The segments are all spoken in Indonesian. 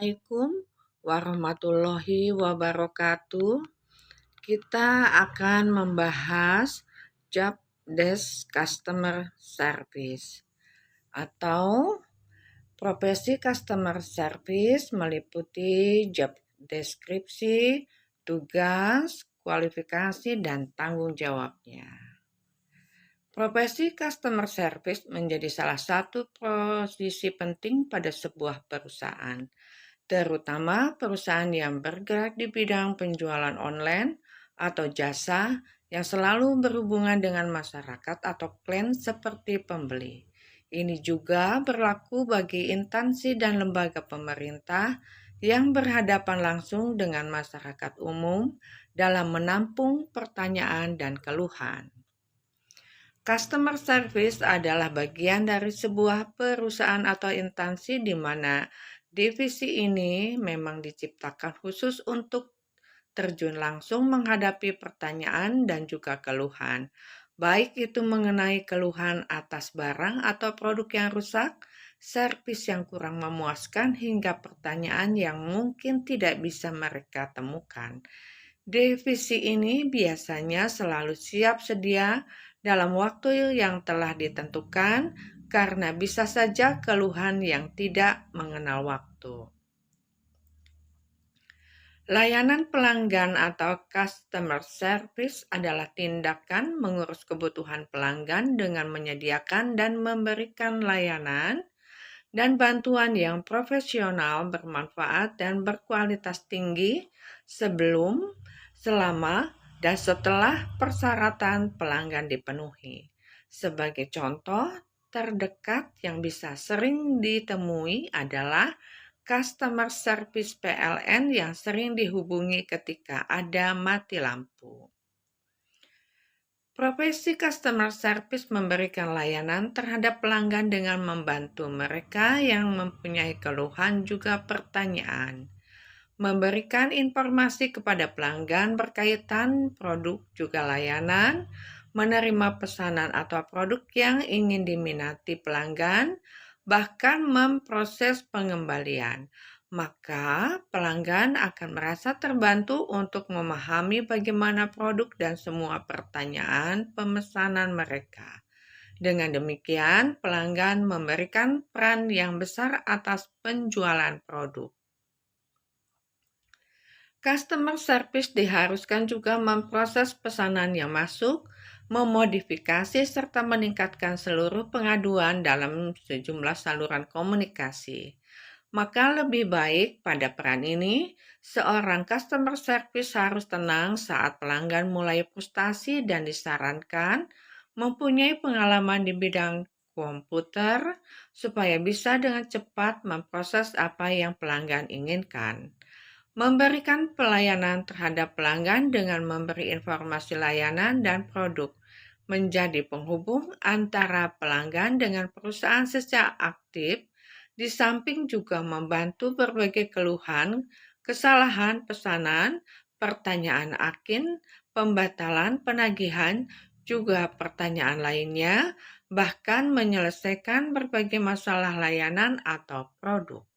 Assalamualaikum warahmatullahi wabarakatuh. Kita akan membahas Job Desk Customer Service atau profesi Customer Service meliputi job deskripsi, tugas, kualifikasi, dan tanggung jawabnya. Profesi Customer Service menjadi salah satu posisi penting pada sebuah perusahaan, terutama perusahaan yang bergerak di bidang penjualan online atau jasa yang selalu berhubungan dengan masyarakat atau klien seperti pembeli. Ini juga berlaku bagi instansi dan lembaga pemerintah yang berhadapan langsung dengan masyarakat umum dalam menampung pertanyaan dan keluhan. Customer service adalah bagian dari sebuah perusahaan atau instansi di mana divisi ini memang diciptakan khusus untuk terjun langsung menghadapi pertanyaan dan juga keluhan, baik itu mengenai keluhan atas barang atau produk yang rusak, servis yang kurang memuaskan, hingga pertanyaan yang mungkin tidak bisa mereka temukan. Divisi ini biasanya selalu siap sedia dalam waktu yang telah ditentukan karena bisa saja keluhan yang tidak mengenal waktu. Layanan pelanggan atau customer service adalah tindakan mengurus kebutuhan pelanggan dengan menyediakan dan memberikan layanan dan bantuan yang profesional, bermanfaat, dan berkualitas tinggi sebelum, selama, dan setelah persyaratan pelanggan dipenuhi. Sebagai contoh terdekat yang bisa sering ditemui adalah customer service PLN yang sering dihubungi ketika ada mati lampu. Profesi customer service memberikan layanan terhadap pelanggan dengan membantu mereka yang mempunyai keluhan juga pertanyaan, memberikan informasi kepada pelanggan berkaitan produk juga layanan, menerima pesanan atau produk yang ingin diminati pelanggan, bahkan memproses pengembalian. Maka pelanggan akan merasa terbantu untuk memahami bagaimana produk dan semua pertanyaan pemesanan mereka. Dengan demikian, pelanggan memberikan peran yang besar atas penjualan produk. Customer service diharuskan juga memproses pesanan yang masuk, memodifikasi serta meningkatkan seluruh pengaduan dalam sejumlah saluran komunikasi. Maka lebih baik pada peran ini, seorang customer service harus tenang saat pelanggan mulai frustasi dan disarankan mempunyai pengalaman di bidang komputer supaya bisa dengan cepat memproses apa yang pelanggan inginkan. Memberikan pelayanan terhadap pelanggan dengan memberi informasi layanan dan produk, menjadi penghubung antara pelanggan dengan perusahaan secara aktif, di samping juga membantu berbagai keluhan, kesalahan pesanan, pertanyaan akin, pembatalan penagihan, juga pertanyaan lainnya, bahkan menyelesaikan berbagai masalah layanan atau produk.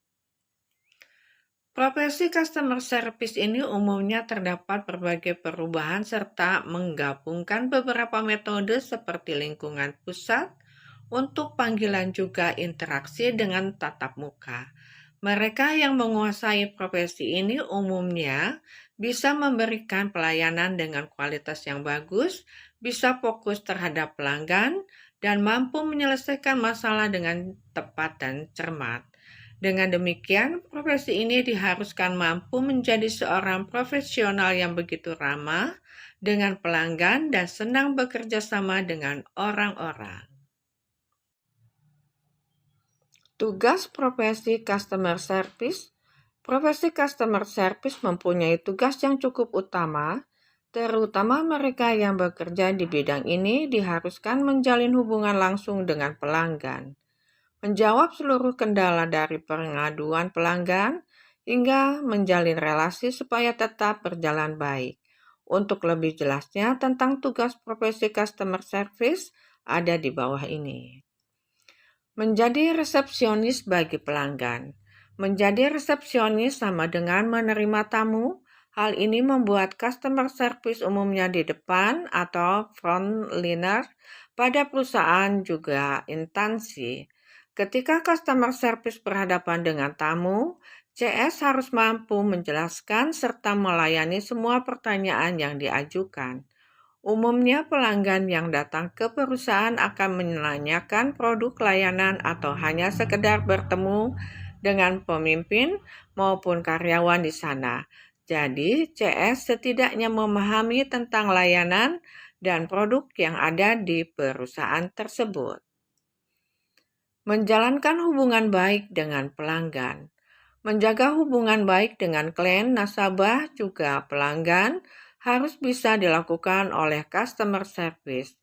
Profesi customer service ini umumnya terdapat berbagai perubahan serta menggabungkan beberapa metode seperti lingkungan pusat untuk panggilan juga interaksi dengan tatap muka. Mereka yang menguasai profesi ini umumnya bisa memberikan pelayanan dengan kualitas yang bagus, bisa fokus terhadap pelanggan, dan mampu menyelesaikan masalah dengan tepat dan cermat. Dengan demikian, profesi ini diharuskan mampu menjadi seorang profesional yang begitu ramah dengan pelanggan dan senang bekerja sama dengan orang-orang. Tugas profesi customer service. Profesi customer service mempunyai tugas yang cukup utama, terutama mereka yang bekerja di bidang ini diharuskan menjalin hubungan langsung dengan pelanggan, menjawab seluruh kendala dari pengaduan pelanggan, hingga menjalin relasi supaya tetap berjalan baik. Untuk lebih jelasnya tentang tugas profesi customer service, ada di bawah ini. Menjadi resepsionis bagi pelanggan. Menjadi resepsionis sama dengan menerima tamu. Hal ini membuat customer service umumnya di depan atau frontliner pada perusahaan juga instansi. Ketika customer service berhadapan dengan tamu, CS harus mampu menjelaskan serta melayani semua pertanyaan yang diajukan. Umumnya pelanggan yang datang ke perusahaan akan menanyakan produk layanan atau hanya sekedar bertemu dengan pemimpin maupun karyawan di sana. Jadi, CS setidaknya memahami tentang layanan dan produk yang ada di perusahaan tersebut. Menjalankan hubungan baik dengan pelanggan. Menjaga hubungan baik dengan klien, nasabah, juga pelanggan harus bisa dilakukan oleh customer service.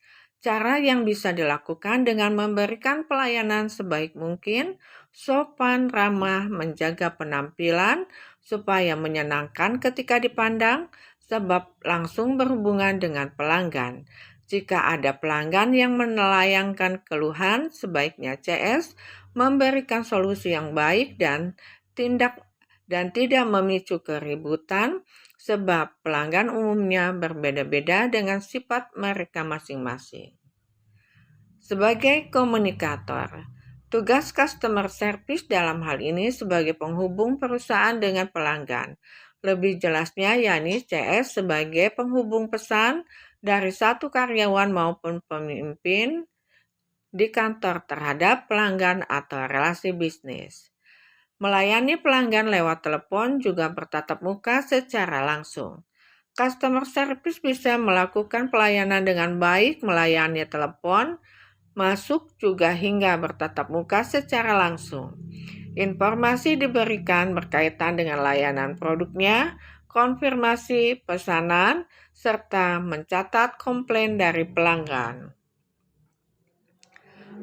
Cara yang bisa dilakukan dengan memberikan pelayanan sebaik mungkin, sopan, ramah, menjaga penampilan supaya menyenangkan ketika dipandang, sebab langsung berhubungan dengan pelanggan. Jika ada pelanggan yang melayangkan keluhan, sebaiknya CS memberikan solusi yang baik dan tidak memicu keributan, sebab pelanggan umumnya berbeda-beda dengan sifat mereka masing-masing. Sebagai komunikator, tugas customer service dalam hal ini sebagai penghubung perusahaan dengan pelanggan. Lebih jelasnya yakni CS sebagai penghubung pesan dari satu karyawan maupun pemimpin di kantor terhadap pelanggan atau relasi bisnis. Melayani pelanggan lewat telepon juga bertatap muka secara langsung. Customer service bisa melakukan pelayanan dengan baik melayani telepon, masuk juga hingga bertatap muka secara langsung. Informasi diberikan berkaitan dengan layanan produknya, konfirmasi pesanan, serta mencatat komplain dari pelanggan.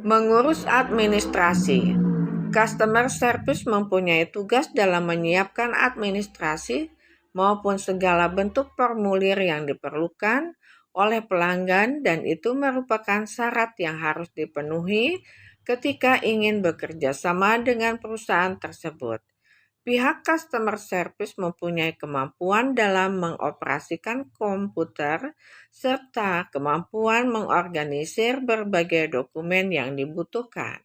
Mengurus administrasi. Customer service mempunyai tugas dalam menyiapkan administrasi maupun segala bentuk formulir yang diperlukan oleh pelanggan, dan itu merupakan syarat yang harus dipenuhi ketika ingin bekerja sama dengan perusahaan tersebut. Pihak customer service mempunyai kemampuan dalam mengoperasikan komputer serta kemampuan mengorganisir berbagai dokumen yang dibutuhkan.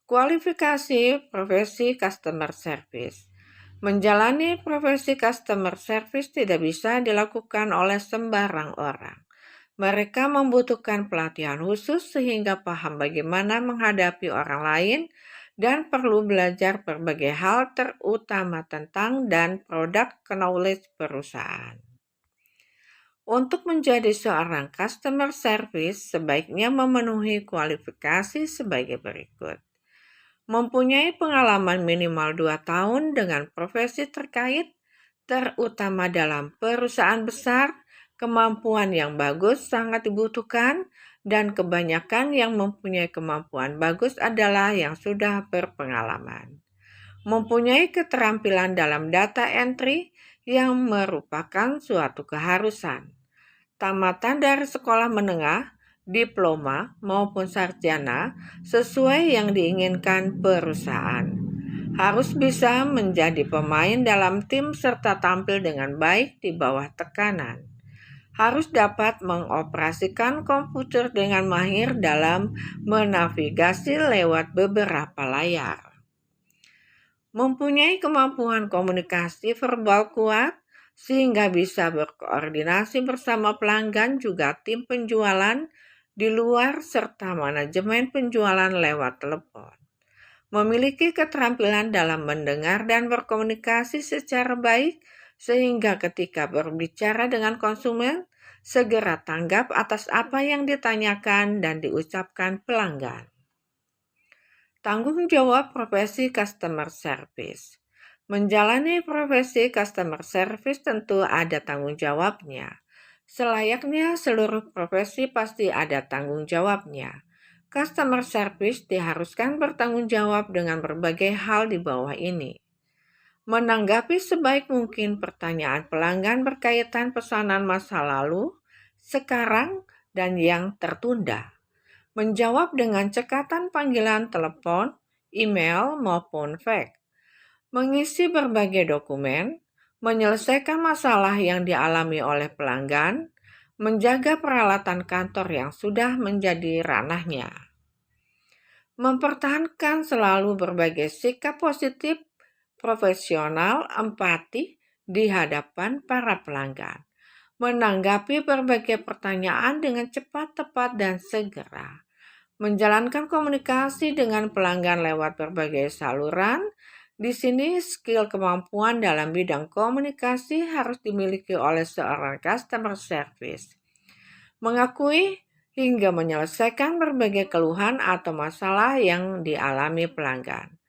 Kualifikasi profesi customer service. Menjalani profesi customer service tidak bisa dilakukan oleh sembarang orang. Mereka membutuhkan pelatihan khusus sehingga paham bagaimana menghadapi orang lain dan perlu belajar berbagai hal terutama tentang dan produk knowledge perusahaan. Untuk menjadi seorang customer service, sebaiknya memenuhi kualifikasi sebagai berikut. Mempunyai pengalaman minimal 2 tahun dengan profesi terkait, terutama dalam perusahaan besar. Kemampuan yang bagus sangat dibutuhkan, dan kebanyakan yang mempunyai kemampuan bagus adalah yang sudah berpengalaman. Mempunyai keterampilan dalam data entry yang merupakan suatu keharusan. Tamatan dari sekolah menengah, diploma maupun sarjana sesuai yang diinginkan perusahaan. Harus bisa menjadi pemain dalam tim serta tampil dengan baik di bawah tekanan. Harus dapat mengoperasikan komputer dengan mahir dalam menavigasi lewat beberapa layar. Mempunyai kemampuan komunikasi verbal kuat sehingga bisa berkoordinasi bersama pelanggan juga tim penjualan di luar serta manajemen penjualan lewat telepon. memiliki keterampilan dalam mendengar dan berkomunikasi secara baik sehingga ketika berbicara dengan konsumen, segera tanggap atas apa yang ditanyakan dan diucapkan pelanggan. Tanggung jawab profesi customer service. Menjalani profesi customer service tentu ada tanggung jawabnya. Selayaknya seluruh profesi pasti ada tanggung jawabnya. Customer service diharuskan bertanggung jawab dengan berbagai hal di bawah ini. Menanggapi sebaik mungkin pertanyaan pelanggan berkaitan pesanan masa lalu, sekarang, dan yang tertunda. Menjawab dengan cekatan panggilan telepon, email, maupun fax. Mengisi berbagai dokumen, menyelesaikan masalah yang dialami oleh pelanggan, menjaga peralatan kantor yang sudah menjadi ranahnya. Mempertahankan selalu berbagai sikap positif, profesional, empati di hadapan para pelanggan. Menanggapi berbagai pertanyaan dengan cepat, tepat, dan segera. Menjalankan komunikasi dengan pelanggan lewat berbagai saluran. Di sini skill kemampuan dalam bidang komunikasi harus dimiliki oleh seorang customer service. Mengakui hingga menyelesaikan berbagai keluhan atau masalah yang dialami pelanggan.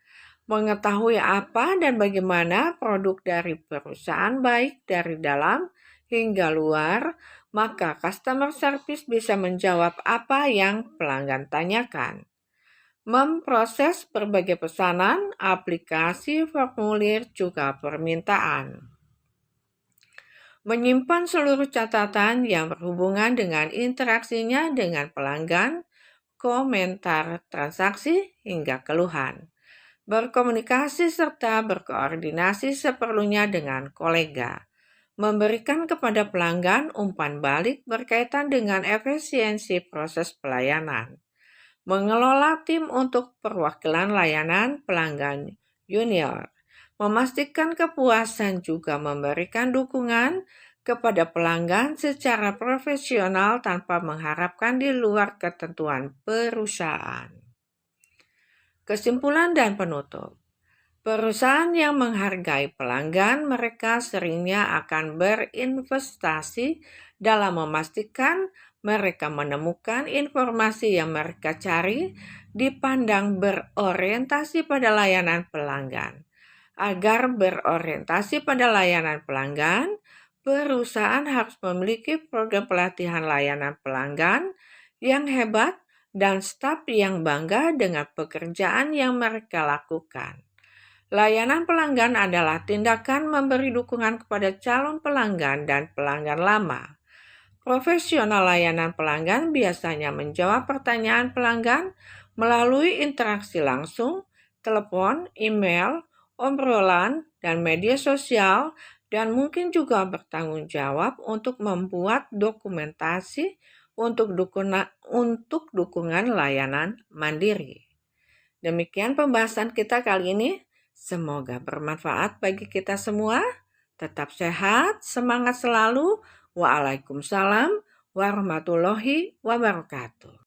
Mengetahui apa dan bagaimana produk dari perusahaan baik dari dalam hingga luar, maka customer service bisa menjawab apa yang pelanggan tanyakan. Memproses berbagai pesanan, aplikasi, formulir, juga permintaan. Menyimpan seluruh catatan yang berhubungan dengan interaksinya dengan pelanggan, komentar transaksi, hingga keluhan. Berkomunikasi serta berkoordinasi seperlunya dengan kolega. Memberikan kepada pelanggan umpan balik berkaitan dengan efisiensi proses pelayanan. Mengelola tim untuk perwakilan layanan pelanggan junior. Memastikan kepuasan juga memberikan dukungan kepada pelanggan secara profesional tanpa mengharapkan di luar ketentuan perusahaan. Kesimpulan dan penutup. Perusahaan yang menghargai pelanggan mereka seringnya akan berinvestasi dalam memastikan mereka menemukan informasi yang mereka cari, dipandang berorientasi pada layanan pelanggan. Agar berorientasi pada layanan pelanggan, perusahaan harus memiliki program pelatihan layanan pelanggan yang hebat dan staf yang bangga dengan pekerjaan yang mereka lakukan. Layanan pelanggan adalah tindakan memberi dukungan kepada calon pelanggan dan pelanggan lama. Profesional layanan pelanggan biasanya menjawab pertanyaan pelanggan melalui interaksi langsung, telepon, email, obrolan, dan media sosial, dan mungkin juga bertanggung jawab untuk membuat dokumentasi untuk dukungan layanan mandiri. Demikian pembahasan kita kali ini. Semoga bermanfaat bagi kita semua. Tetap sehat, semangat selalu. Waalaikumsalam warahmatullahi wabarakatuh.